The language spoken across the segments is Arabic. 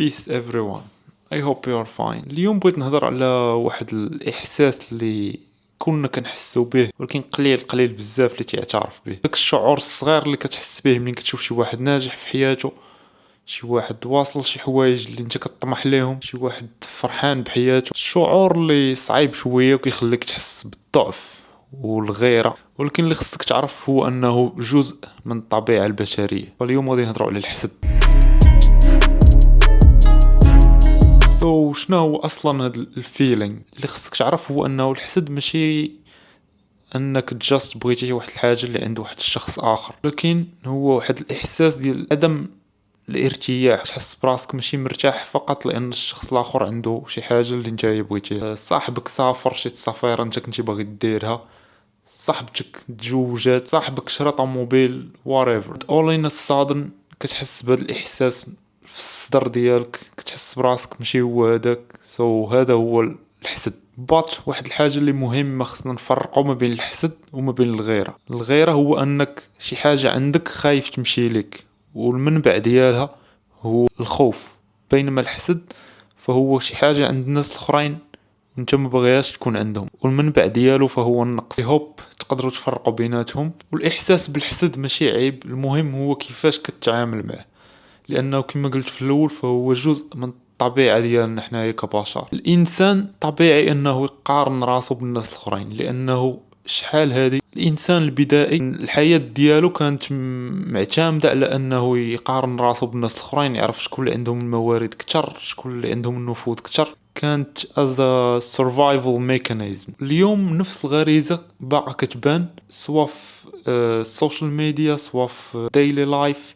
Peace everyone. I hope you are fine. اليوم بغيت نهضر على واحد الإحساس اللي كلنا كنحسو به، ولكن قليل بزاف اللي تيعترف به. داك الشعور الصغير اللي كتحس به ملي كتشوف شي واحد ناجح في حياته، شي واحد واصل شي حوايج اللي انت كطمح ليهم، شي واحد فرحان بحياته. الشعور اللي صعيب شويه وكيخليك تحس بالضعف والغيره، ولكن اللي خصك تعرف هو انه جزء من الطبيعه البشريه. فاليوم غادي نهضروا على الحسد. شنو هو اصلا هاد الفيلينغ؟ اللي خصك تعرف هو انه الحسد ماشي انك جاست بغيتي واحد الحاجه اللي عند واحد الشخص اخر، لكن هو واحد الاحساس ديال عدم الارتياح. تحس براسك ماشي مرتاح فقط لان الشخص الاخر عنده شي حاجه اللي انت بغيتيها. صاحبك سافر شي سفيره انت كنتي باغي ديرها، صاحبتك تزوجات، صاحبك شرا طوموبيل، whatever. all in a sudden كتحس بهذا الاحساس في الصدر ديالك، كتحس براسك ماشي هو هذاك. هذا هو الحسد. واحد الحاجه اللي مهمه خصنا نفرقوا ما بين الحسد وما بين الغيره. الغيره هو انك شي حاجه عندك خايف تمشي لك، والمنبع ديالها هو الخوف. بينما الحسد فهو شي حاجه عند الناس الاخرين وانت ما بغيهاش تكون عندهم، والمنبع ديالو فهو النقص. تقدروا تفرقوا بيناتهم. والاحساس بالحسد ماشي عيب، المهم هو كيفاش كتعامل معه، لانه كما قلت في الاول فهو جزء من الطبيعه ديالنا حنايا كبشر. الانسان طبيعي انه يقارن راسو بالناس الاخرين، لانه شحال هذه الانسان البدائي الحياه ديالو كانت معتمده على انه يقارن راسو بالناس الاخرين، يعرف شكون اللي عندهم الموارد كتر، شكون اللي عندهم النفوذ كتر. كانت as a survival mechanism. اليوم نفس الغريزة باقا كتبان، سوا في السوشيال ميديا سوا في دايلي لايف.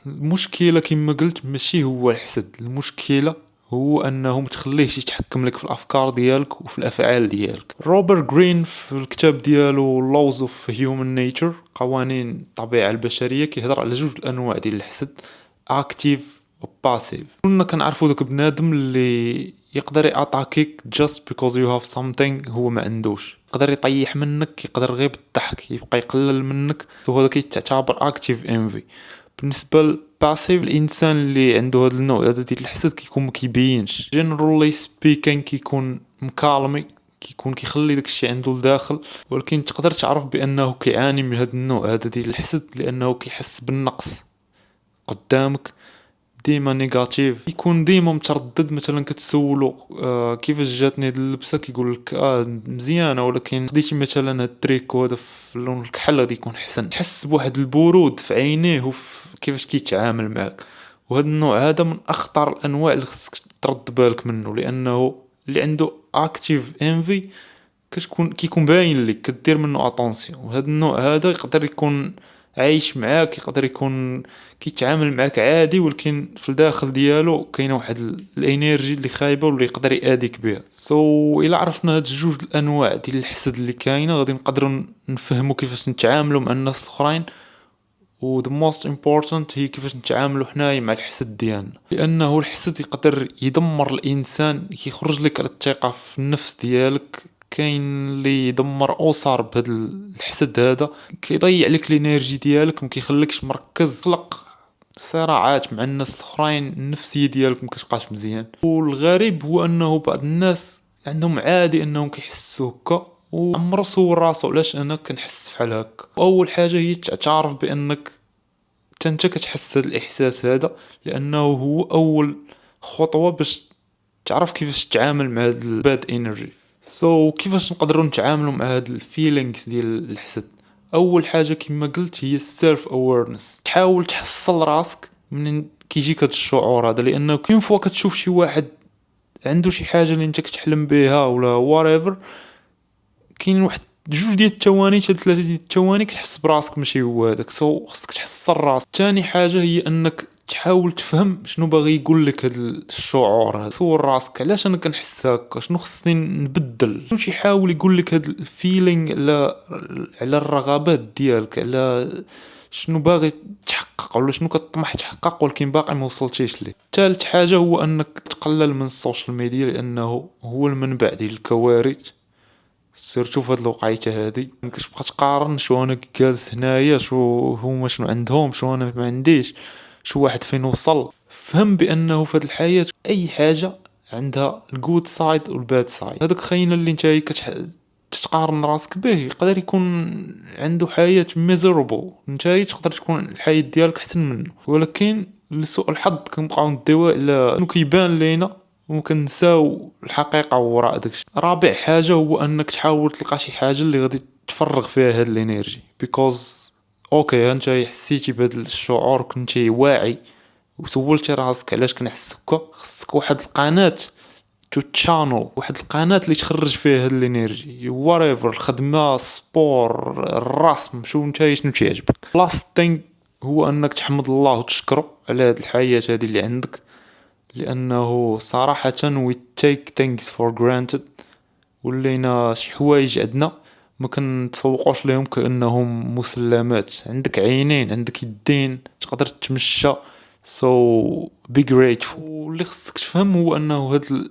المشكلة كما قلت ماشي هو الحسد، المشكلة هو انه متخليهش يتحكم لك في الافكار ديالك وفي الافعال ديالك. روبرت جرين في الكتاب ديالو Laws of Human Nature، قوانين الطبيعة البشرية، كيهضر على جوج الانواع ديال الحسد، اكتيف وباسيف. كلنا كنعرفوا داك بنادم اللي يقدر ياتاكيك just because you have something هو ما عندوش، يقدر يطيح منك، يقدر غير بالضحك يبقى يقلل منك، وهذا كيتعتبر اكتيف انفي. بالنسبه للباسيف، الانسان اللي عنده هذا النوع هذا ديال الحسد كيكون ما كيبينش، جنرالي سبيكين كيكون مكالمي، كيكون كيخلي داك الشيء عنده لداخل، ولكن تقدر تعرف بانه كيعاني من هذا النوع هذا ديال الحسد لانه كيحس بالنقص قدامك، ديما نيجاتيف، يكون ديما متردد. مثلا كتسولو كيفاش جاتني هاد اللبسه، كيقول لك مزيانه، ولكن خديتي مثلا هاد التريكو هذا في اللون الكحل غادي يكون حسن. تحس بواحد البرود في عينيه وفي كيفاش كيتعامل معك. وهذا النوع هذا من اخطر الانواع اللي خصك ترد بالك منه، لانه اللي عنده اكتيف انفي كيكون باين لك، كدير منه اتونسيون. وهذا النوع هذا يقدر يكون عايش معاك، يقدر يكون كيتعامل معاك عادي، ولكن في الداخل ديالو كاينه واحد الانرجي اللي خايبه واللي يقدر يأذيك بها. الا عرفنا هاد جوج الانواع ديال الحسد اللي كاينه، غادي نقدروا نفهموا كيفاش نتعاملوا مع الناس الاخرين. و the most important هي كيفاش نتعاملوا حنايا مع الحسد ديالنا، لانه الحسد يقدر يدمر الانسان، كيخرج لك على الثقه في النفس ديالك. كاين اللي يدمر اسر بهذا الحسد هذا، كيضيع لك الانرجي ديالك، ما كيخليكش مركز، خلق صراعات مع الناس الاخرين، النفسيه ديالك ما كتبقاش مزيان. والغريب هو انه بعض الناس عندهم عادي انهم كيحسوا هكا، وعمرو سول راسو علاش انا كنحس بحال هكا. اول حاجه هي تعترف بانك انت كتحس هذا الاحساس هذا، لانه هو اول خطوه باش تعرف كيفاش تتعامل مع هذا الباد انرجي. كيفاش نقدروا نتعاملوا مع هاد الفيلينغز ديال الحسد؟ اول حاجه كما قلت هي السيلف اويرنس. تحاول تحصل راسك منين كيجيك هاد الشعور هذا، لانه كاين فوا كتشوف شي واحد عنده شي حاجه اللي انت كتحلم بها ولا whatever، كاين واحد جوج ديال الثواني حتى ثلاثه ديال الثواني كتحس براسك ماشي هو هذاك. خصك تحصل راسك. ثاني حاجه هي انك تحاول تفهم شنو باغي يقول لك هذا الشعور هذا. سول راسك علاش انا كنحس هكا، شنو خصني نبدل، شنو يحاول يقول لك هذا الفيلينغ على الرغبات ديالك، على شنو باغي تحقق ولا شنو كطمح تحقق ولكن باقي ما وصلتيش ليه. ثالث حاجه هو انك تقلل من السوشيال ميديا، لانه هو المنبع ديال الكوارث، سيرتو في هاد الوقيته هادي. مكنتش تبقى تقارن شو انا جالس هنايا، شو هما شنو عندهم، شو انا ما عنديش، شو واحد فين وصل. فهم بانه في هذه الحياة اي حاجة عندها الجود سايد والباد سايد. هذاك خاين اللي نتايا تتقارن راسك به يقدر يكون عنده حياة ميزربل، نتايا تقدر تكون الحياة ديالك احسن منه، ولكن لسوء الحظ كنبقاو نديوها على انه كيبان لينا وكنساو الحقيقة وراء داكشي. رابع حاجة هو انك تحاول تلقى شي حاجة اللي غادي تفرغ فيها هاد الانرجي، بيكوز اوكي انت حسيتي بهذا الشعور، كنتي واعي وسولتي راسك علاش كنحس هكا، خصك واحد القناة تو تشانل، واحد القناة اللي تخرج فيها هاد الانرجي whatever، الخدمة، السبور، الرسم، شو نتايا شنو تيعجبك. لاست thing هو انك تحمد الله وتشكره على هاد الحياة هادي اللي عندك، لانه صراحة we take things for granted، ولينا شي حوايج عندنا ما كنتسوقوش لهم كأنهم مسلمات. عندك عينين، عندك يدين، تقدر تمشى، so be grateful. واللي خصك تفهم هو انه هاد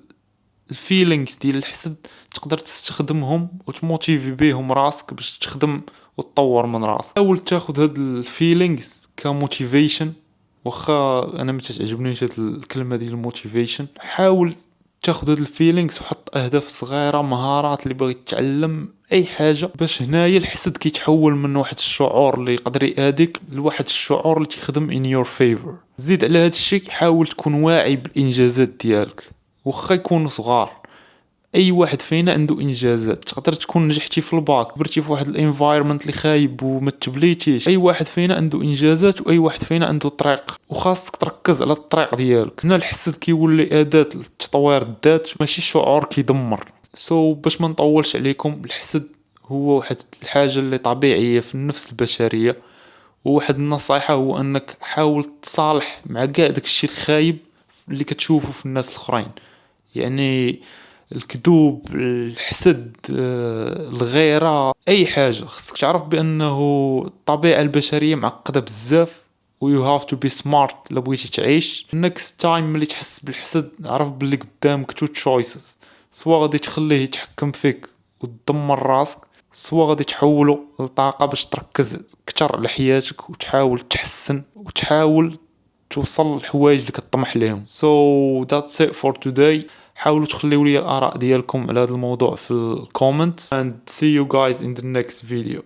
الفيلينغز ديال الحسد تقدر تستخدمهم وتموتيفي بيهم راسك باش تخدم وتطور من راسك. حاول تاخد هاد الفيلينغز كموتيفيشن، واخا انا ما تعجبنيش هاد الكلمه ديال الموتيفيشن. حاول تاخد هاد الفيلينغز وحط اهداف صغيره، مهارات اللي باغي تتعلم، اي حاجه، باش هنايا الحسد كيتحول من واحد الشعور اللي يقدر يأذيك لواحد الشعور اللي تخدم in your favor. زيد على هاد الشيء حاول تكون واعي بالانجازات ديالك واخا يكونوا صغار. اي واحد فينا عنده انجازات، تقدر تكون نجحتي في الباك، برتي في واحد الانفايرمنت اللي خايب وما تبليتيش، اي واحد فينا عنده انجازات واي واحد فينا عنده طريق، وخاصك تركز على الطريق ديالك. هنا الحسد كيولي اداة لتطوير الذات ماشي شعور كيدمر. باش ما نطولش عليكم، الحسد هو واحد الحاجة اللي طبيعية في النفس البشرية، وواحد النصيحة هو انك حاول تصالح مع كاع داكشي الخايب اللي كتشوفه في الناس الاخرين، يعني الكذوب، الحسد، الغيرة، اي حاجة. خصك تعرف بانه الطبيعة البشرية معقدة بزاف و you have to be smart لا بغيتي تعيش. next time ملي تحس بالحسد عرف بلي قدامك two choices، سوا غادي تخليه يتحكم فيك وتدمر راسك، سوا غادي تحوله لطاقة باش تركز كتر على حياتك وتحاول تحسن وتحاول توصل الحوايج اللي كتطمح لهم. that's it for today. حاولوا تخليوا لي الآراء ديالكم على هذا الموضوع في الكومنت and see you guys in the next video.